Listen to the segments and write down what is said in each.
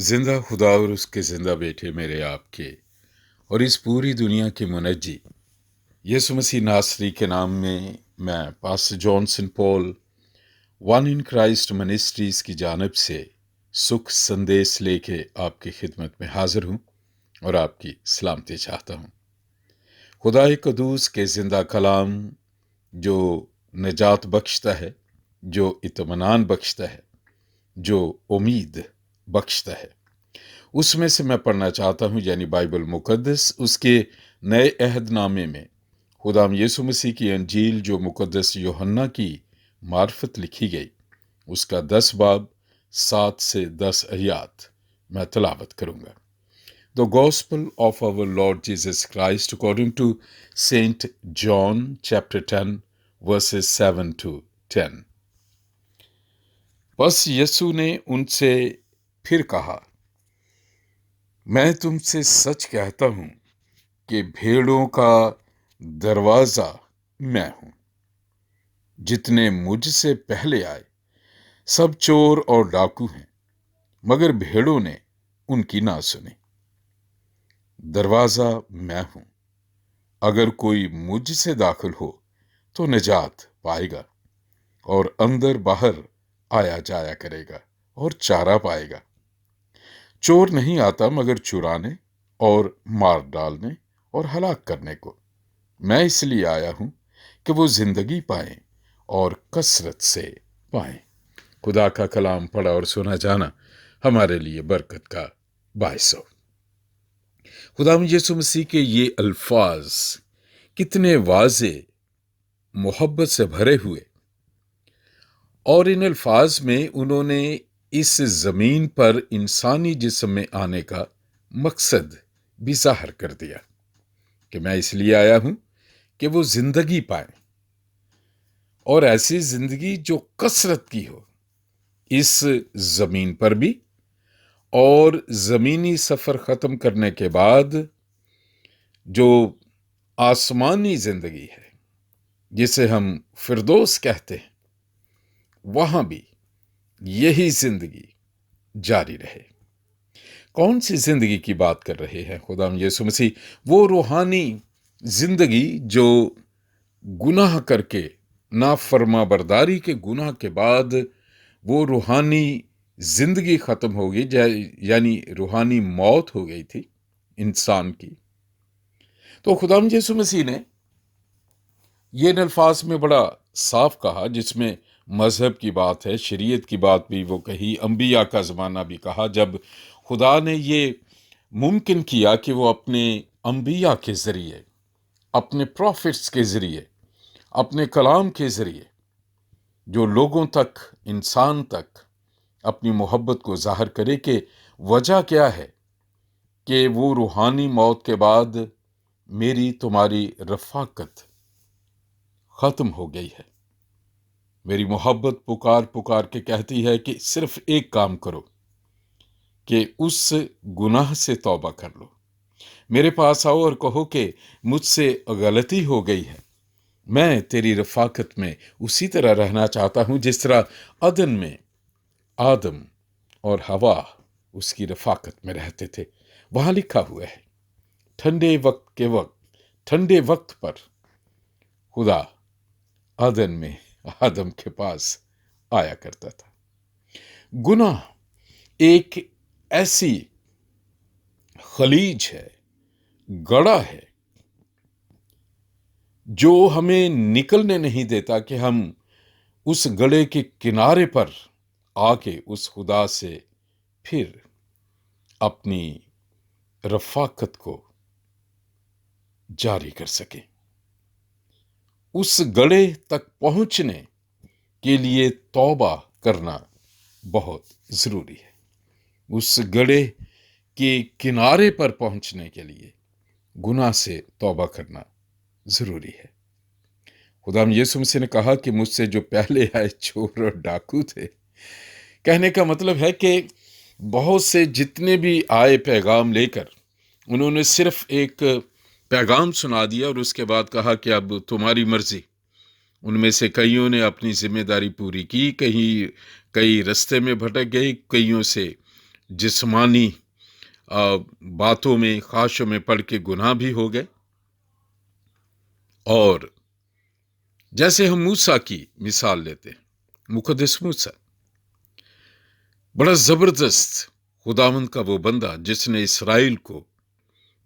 जिंदा खुदा और उसके जिंदा बेटे मेरे आपके और इस पूरी दुनिया के मुनज्जी यीशु मसीह नासरी के नाम में मैं pastor Johnson pol one in Christ ministries की जानिब से सुख संदेश लेके आपकी खिदमत में हाजिर हूँ और आपकी सलामती चाहता हूँ। खुदा कदूस के जिंदा कलाम जो निजात बख्शता है, जो इत्मीनान बख्शता है, जो उम्मीद बख्शता है, उसमें से मैं पढ़ना चाहता हूँ, यानी बाइबल मुकद्दस उसके नए अहदनामे में खुदाम यीशु मसीह की अंजील जो मुकद्दस यूहन्ना की मार्फत लिखी गई, उसका 10 बाब 7 से 10 आयत मैं तलावत करूँगा। The Gospel of our Lord Jesus Christ according to Saint John chapter 10 verses 7 to 10। बस यीशु ने उनसे फिर कहा, मैं तुमसे सच कहता हूं कि भेड़ों का दरवाजा मैं हूं। जितने मुझसे पहले आए सब चोर और डाकू हैं, मगर भेड़ों ने उनकी ना सुनी। दरवाजा मैं हूं, अगर कोई मुझसे दाखिल हो तो निजात पाएगा और अंदर बाहर आया जाया करेगा और चारा पाएगा। चोर नहीं आता मगर चुराने और मार डालने और हलाक करने को। मैं इसलिए आया हूं कि वो जिंदगी पाएं और कसरत से पाएं। खुदा का कलाम पढ़ा और सुना जाना हमारे लिए बरकत का बायस हो। खुदा यीशु मसीह के ये अल्फाज कितने वाज़े मोहब्बत से भरे हुए, और इन अल्फाज में उन्होंने इस जमीन पर इंसानी जिस्म में आने का मकसद भी ज़ाहिर कर दिया कि मैं इसलिए आया हूं कि वो जिंदगी पाए, और ऐसी जिंदगी जो कसरत की हो इस जमीन पर भी, और जमीनी सफर खत्म करने के बाद जो आसमानी जिंदगी है जिसे हम फिरदौस कहते हैं, वहां भी यही जिंदगी जारी रहे। कौन सी जिंदगी की बात कर रहे हैं खुदाम यीशु मसीह? वो रूहानी जिंदगी जो गुनाह करके, नाफरमा बरदारी के गुनाह के बाद वो रूहानी जिंदगी खत्म हो गई, यानी रूहानी मौत हो गई थी इंसान की। तो खुदाम यीशु मसीह ने ये अल्फाज में बड़ा साफ कहा, जिसमें मजहब की बात है, शरीयत की बात भी वो कही, अंबिया का ज़माना भी कहा, जब खुदा ने ये मुमकिन किया कि वो अपने अंबिया के ज़रिए, अपने प्रॉफिट्स के ज़रिए, अपने कलाम के ज़रिए जो लोगों तक, इंसान तक अपनी मोहब्बत को ज़ाहिर करे कि वजह क्या है कि वो रूहानी मौत के बाद मेरी तुम्हारी रफ़ाकत ख़त्म हो गई है। मेरी मोहब्बत पुकार पुकार के कहती है कि सिर्फ एक काम करो कि उस गुनाह से तौबा कर लो, मेरे पास आओ और कहो कि मुझसे गलती हो गई है, मैं तेरी रफ़ाकत में उसी तरह रहना चाहता हूं जिस तरह अदन में आदम और हवा उसकी रफ़ाकत में रहते थे। वहां लिखा हुआ है, ठंडे वक्त पर खुदा अदन में आदम के पास आया करता था। गुनाह एक ऐसी खलीज है, गड़ा है, जो हमें निकलने नहीं देता कि हम उस गड़े के किनारे पर आके उस खुदा से फिर अपनी रफ़ाकत को जारी कर सकें। उस गड़े तक पहुंचने के लिए तौबा करना बहुत ज़रूरी है। उस गड़े के किनारे पर पहुंचने के लिए गुनाह से तौबा करना ज़रूरी है। खुदाम यीशु मसीह ने कहा कि मुझसे जो पहले आए चोर और डाकू थे। कहने का मतलब है कि बहुत से जितने भी आए पैगाम लेकर, उन्होंने सिर्फ एक पैगाम सुना दिया और उसके बाद कहा कि अब तुम्हारी मर्जी। उनमें से कईयों ने अपनी जिम्मेदारी पूरी की, कई रास्ते में भटक गए, कईयों से जिस्मानी बातों में, ख्वाहिशों में पड़ के गुनाह भी हो गए। और जैसे हम मूसा की मिसाल लेते हैं, मुकद्दस मूसा बड़ा जबरदस्त खुदावंद का वो बंदा जिसने इसराइल को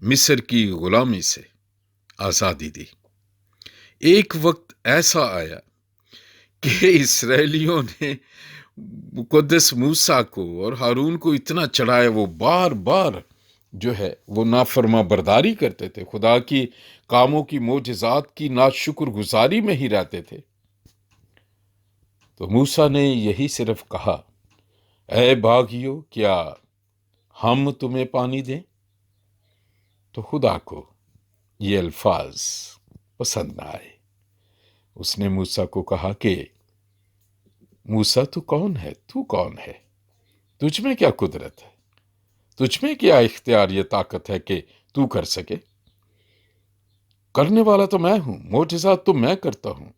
मिस्र की गुलामी से आजादी दी। एक वक्त ऐसा आया कि इसराइलियों ने मुकद्दस मूसा को और हारून को इतना चढ़ाया, वो बार बार जो है वो नाफरमा बरदारी करते थे, खुदा की कामों की, मोजज़ात की नाशुक्रगुजारी में ही रहते थे। तो मूसा ने यही सिर्फ कहा, ऐ बागियों, क्या हम तुम्हें पानी दें? तो खुदा को ये अल्फाज पसंद ना आए। उसने मूसा को कहा कि मूसा, तू कौन है? तू कौन है? तुझ में क्या कुदरत है? तुझ में क्या इख्तियार, ये ताकत है कि तू कर सके? करने वाला तो मैं हूं, मोजज़ात तो मैं करता हूं,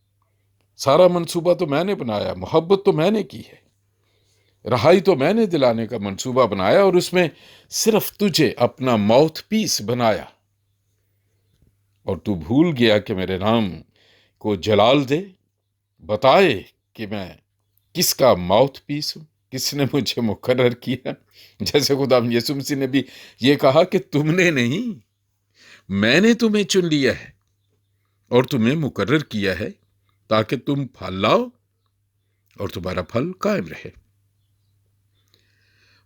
सारा मंसूबा तो मैंने बनाया, मोहब्बत तो मैंने की है, रहाई तो मैंने दिलाने का मंसूबा बनाया, और उसमें सिर्फ तुझे अपना माउथ पीस बनाया, और तू भूल गया कि मेरे नाम को जलाल दे, बताए कि मैं किसका माउथ पीस हूं, किसने मुझे मुकर्रर किया। जैसे खुदा यीशु मसीह ने भी ये कहा कि तुमने नहीं, मैंने तुम्हें चुन लिया है और तुम्हें मुकर्रर किया है ताकि तुम फल लाओ और तुम्हारा फल कायम रहे।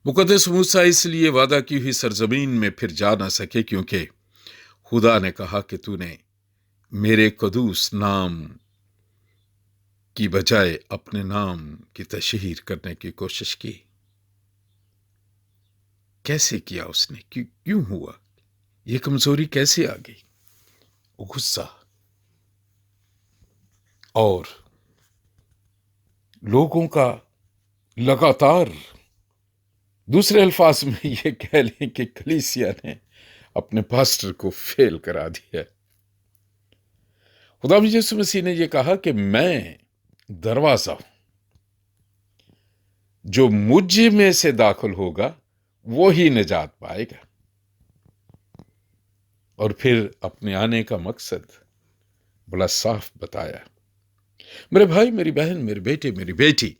मुकद्दस मूसा इसलिए वादा की हुई सरजमीन में फिर जा ना सके क्योंकि खुदा ने कहा कि तूने मेरे कदूस नाम की बजाय अपने नाम की तशहीर करने की कोशिश की। कैसे किया उसने? क्यों हुआ? ये कमजोरी कैसे आ गई? गुस्सा और लोगों का लगातार, दूसरे अल्फाज में ये कह लें कि कलीसिया ने अपने पास्टर को फेल करा दिया। खुदा यीशु मसीह ने यह कहा कि मैं दरवाजा हूं, जो मुझ में से दाखिल होगा वो ही निजात पाएगा। और फिर अपने आने का मकसद बड़ा साफ बताया। मेरे भाई, मेरी बहन, मेरे बेटे, मेरी बेटी,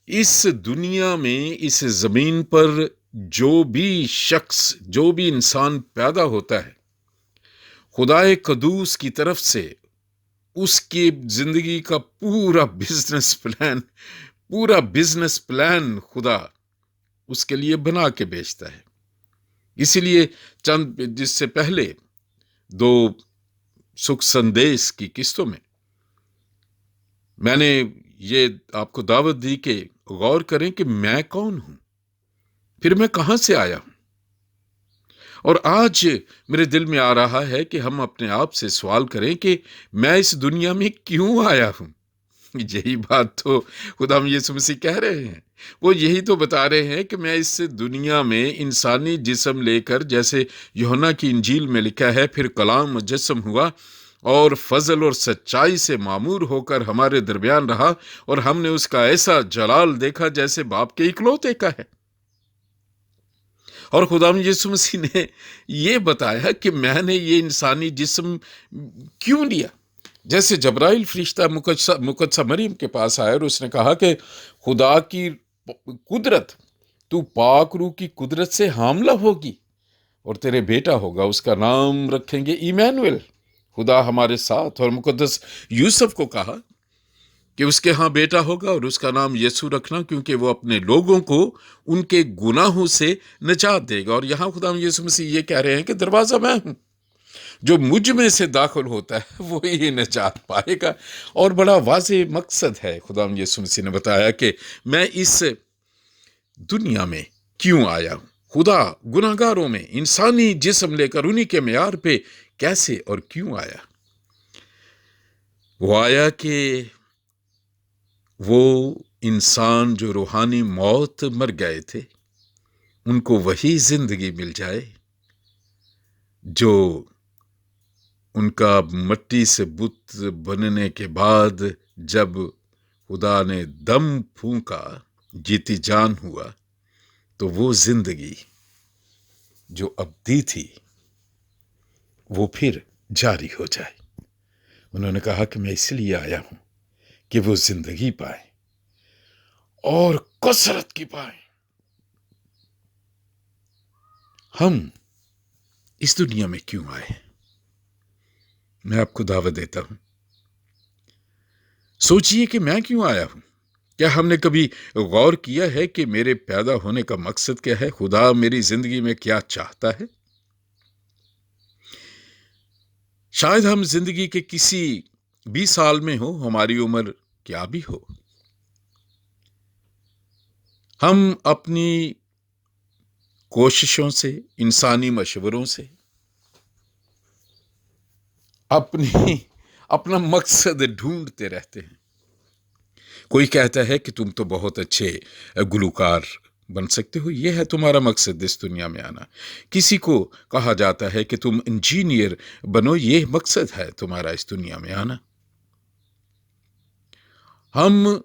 इस दुनिया में, इस जमीन पर जो भी शख्स, जो भी इंसान पैदा होता है, खुदाए कदूस की तरफ से उसकी जिंदगी का पूरा बिजनेस प्लान खुदा उसके लिए बना के बेचता है। इसीलिए जिससे पहले 2 सुख संदेश की किस्तों में मैंने ये आपको दावत दी कि गौर करें कि मैं कौन हूं, फिर मैं कहां से आया हूं। और आज मेरे दिल में आ रहा है कि हम अपने आप से सवाल करें कि मैं इस दुनिया में क्यों आया हूं। यही बात तो खुदा यीशु मसीह कह रहे हैं। वो यही तो बता रहे हैं कि मैं इस दुनिया में इंसानी जिस्म लेकर, जैसे यूहन्ना की इंजील में लिखा है, फिर कलाम मुजस्सम हुआ और फजल और सच्चाई से मामूर होकर हमारे दरमियान रहा, और हमने उसका ऐसा जलाल देखा जैसे बाप के इकलौते का है। और खुदा यीशु मसीह ने ये बताया कि मैंने ये इंसानी जिस्म क्यों लिया। जैसे जबराइल फरिश्ता मुकद्दसा मरियम के पास आया और उसने कहा कि खुदा की कुदरत, तू पाक रूह की कुदरत से हामला होगी और तेरे बेटा होगा, उसका नाम रखेंगे इमैनुएल, खुदा हमारे साथ। और मुकद्दस यूसुफ को कहा कि उसके यहाँ बेटा होगा और उसका नाम यीशु रखना, क्योंकि वो अपने लोगों को उनके गुनाहों से निजात देगा। और यहाँ खुदा यीशु मसीह ये कह रहे हैं कि दरवाजा मैं हूं, जो मुझ में से दाखिल होता है वो ही निजात पाएगा। और बड़ा वाज़ेह मकसद है खुदा यीशु मसीह ने बताया कि मैं इस दुनिया में क्यों आया हूं। खुदा गुनाहगारों में इंसानी जिस्म लेकर उन्हीं के मेयार पे कैसे और क्यों आया? वो आया कि वो इंसान जो रूहानी मौत मर गए थे, उनको वही जिंदगी मिल जाए जो उनका मट्टी से बुत बनने के बाद जब खुदा ने दम फूंका, जीती जान हुआ, तो वो जिंदगी जो अब दी थी वो फिर जारी हो जाए। उन्होंने कहा कि मैं इसलिए आया हूं कि वो जिंदगी पाए और कसरत की पाए। हम इस दुनिया में क्यों आए? मैं आपको दावत देता हूं, सोचिए कि मैं क्यों आया हूं। क्या हमने कभी गौर किया है कि मेरे पैदा होने का मकसद क्या है? खुदा मेरी जिंदगी में क्या चाहता है? शायद हम जिंदगी के किसी भी साल में हो, हमारी उम्र क्या भी हो, हम अपनी कोशिशों से, इंसानी मशवरों से अपना मकसद ढूंढते रहते हैं। कोई कहता है कि तुम तो बहुत अच्छे गुलकार बन सकते हो, यह है तुम्हारा मकसद इस दुनिया में आना। किसी को कहा जाता है कि तुम इंजीनियर बनो, यह मकसद है तुम्हारा इस दुनिया में आना। हम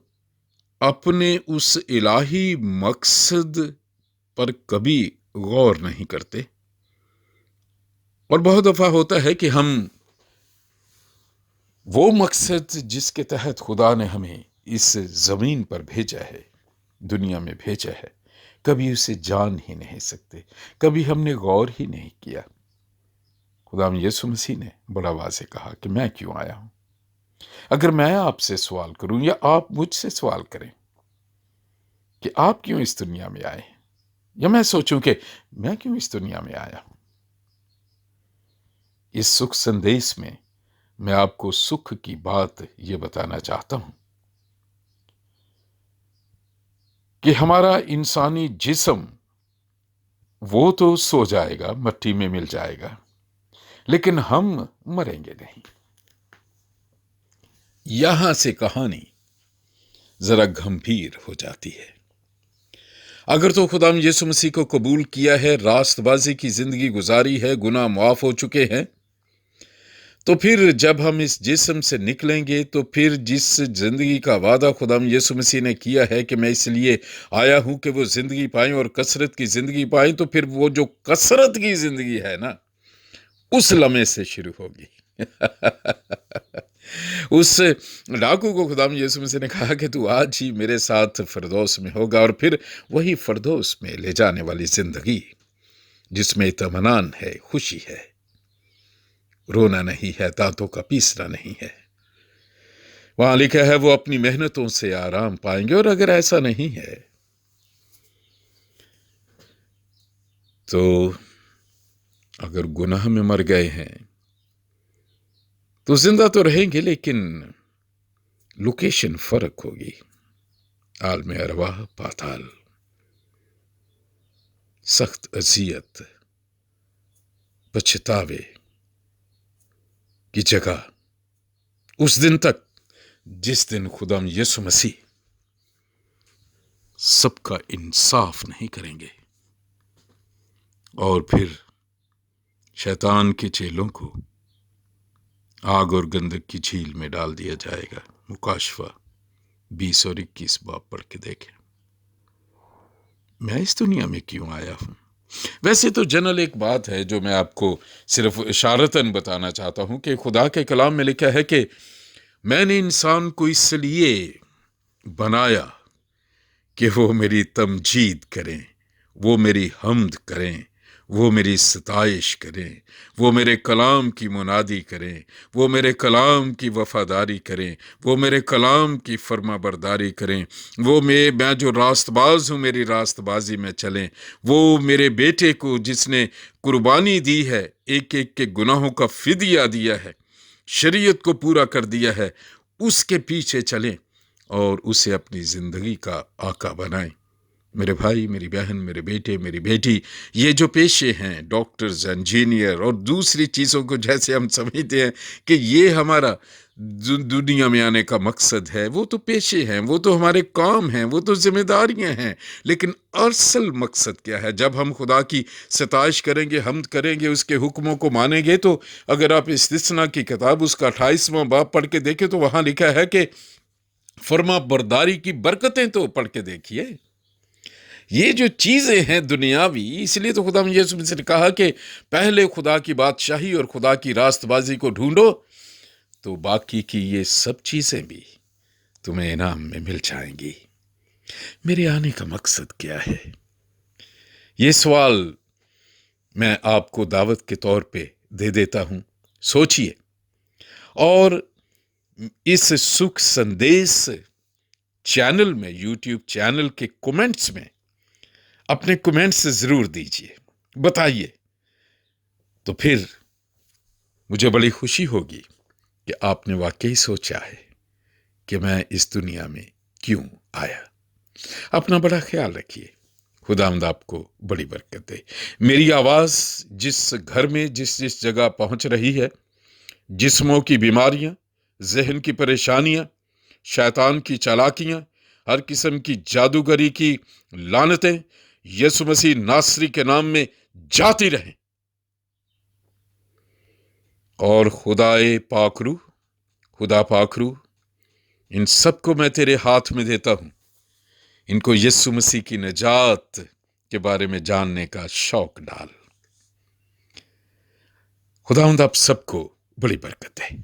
अपने उस इलाही मकसद पर कभी गौर नहीं करते, और बहुत दफा होता है कि हम वो मकसद जिसके तहत खुदा ने हमें इस जमीन पर भेजा है, दुनिया में भेजा है, कभी उसे जान ही नहीं सकते, कभी हमने गौर ही नहीं किया। खुदा यीशु मसीह ने बड़ा वाज़े कहा कि मैं क्यों आया हूं। अगर मैं आपसे सवाल करूं या आप मुझसे सवाल करें कि आप क्यों इस दुनिया में आए, या मैं सोचूं कि मैं क्यों इस दुनिया में आया हूं, इस सुख संदेश में मैं आपको सुख की बात यह बताना चाहता हूं कि हमारा इंसानी जिस्म वो तो सो जाएगा, मट्टी में मिल जाएगा, लेकिन हम मरेंगे नहीं। यहां से कहानी जरा गंभीर हो जाती है। अगर तो खुदा यीशु मसीह को कबूल किया है, रास्तबाजी की जिंदगी गुजारी है, गुनाह माफ हो चुके हैं, तो फिर जब हम इस जिस्म से निकलेंगे तो फिर जिस जिंदगी का वादा खुदा यीशु मसीह ने किया है कि मैं इसलिए आया हूं कि वो जिंदगी पाएं और कसरत की जिंदगी पाएं, तो फिर वो जो कसरत की जिंदगी है ना, उस लम्हे से शुरू होगी। उस डाकू को खुदा यीशु मसीह ने कहा कि तू आज ही मेरे साथ फरदौस में होगा, और फिर वही फरदौस में ले जाने वाली जिंदगी जिसमें इत्मीनान है, खुशी है, रोना नहीं है, दांतों का पीसना नहीं है, वहां लिखा है वो अपनी मेहनतों से आराम पाएंगे। और अगर ऐसा नहीं है तो अगर गुनाह में मर गए हैं तो जिंदा तो रहेंगे, लेकिन लोकेशन फर्क होगी। आलम अरवाह, पाताल, सख्त अजियत, पछतावे की जगह उस दिन तक जिस दिन खुदा यीशु मसीह सबका इंसाफ नहीं करेंगे और फिर शैतान के चेलों को आग और गंधक की झील में डाल दिया जाएगा। मुकाशफा 20 और 21 बाब पढ़ के देखें। मैं इस दुनिया में क्यों आया हूं? वैसे तो जनरल एक बात है जो मैं आपको सिर्फ इशारतन बताना चाहता हूं कि खुदा के कलाम में लिखा है कि मैंने इंसान को इसलिए बनाया कि वो मेरी तमजीद करें, वो मेरी हम्द करें, वो मेरी सताइश करें, वो मेरे कलाम की मुनादी करें, वो मेरे कलाम की वफादारी करें, वो मेरे कलाम की फर्मा बरदारी करें, वो मैं जो रास्तबाज हूँ मेरी रास्तबाजी में चलें, वो मेरे बेटे को जिसने कुर्बानी दी है, एक एक के गुनाहों का फिदिया दिया है, शरीयत को पूरा कर दिया है, उसके पीछे चलें और उसे अपनी ज़िंदगी का आका बनाएं। मेरे भाई, मेरी बहन, मेरे बेटे, मेरी बेटी, ये जो पेशे हैं, डॉक्टर्स, इंजीनियर और दूसरी चीज़ों को जैसे हम समझते हैं कि ये हमारा दुनिया में आने का मकसद है, वो तो पेशे हैं, वो तो हमारे काम हैं, वो तो जिम्मेदारियां हैं। लेकिन असल मकसद क्या है? जब हम खुदा की सताइश करेंगे, हम्द करेंगे, उसके हुक्मों को मानेंगे, तो अगर आप इस्तिस्ना की किताब उसका 28वां बाब पढ़ के देखें तो वहाँ लिखा है कि फर्मा बरदारी की बरकतें तो पढ़ के देखिए یہ جو چیزیں ہیں دنیاوی، اس لیے تو خدا یسوع مسیح نے کہا کہ پہلے خدا کی بادشاہی اور خدا کی راست بازی کو ڈھونڈو تو باقی کی یہ سب چیزیں بھی تمہیں انعام میں مل جائیں گی۔ میرے آنے کا مقصد کیا ہے؟ یہ سوال میں آپ کو دعوت کے طور پہ دے دیتا ہوں، سوچئے، اور اس سکھ سندیس چینل میں، یوٹیوب چینل کے کومنٹس میں اپنے کومنٹس ضرور دیجئے، بتائیے، تو پھر مجھے بڑی خوشی ہوگی کہ آپ نے واقعی سوچا ہے کہ میں اس دنیا میں کیوں آیا۔ اپنا بڑا خیال رکھیے، خداوند آپ کو بڑی برکت دے۔ میری آواز جس گھر میں جس جگہ پہنچ رہی ہے، جسموں کی بیماریاں، ذہن کی پریشانیاں، شیطان کی چالاکیاں، ہر قسم کی جادوگری کی لعنتیں یسوع مسیح ناصری کے نام میں جاتی رہیں، اور خدا پاک روح ان سب کو میں تیرے ہاتھ میں دیتا ہوں۔ ان کو یسوع مسیح کی نجات کے بارے میں جاننے کا شوق ڈال۔ خداوند آپ سب کو بڑی برکت دے۔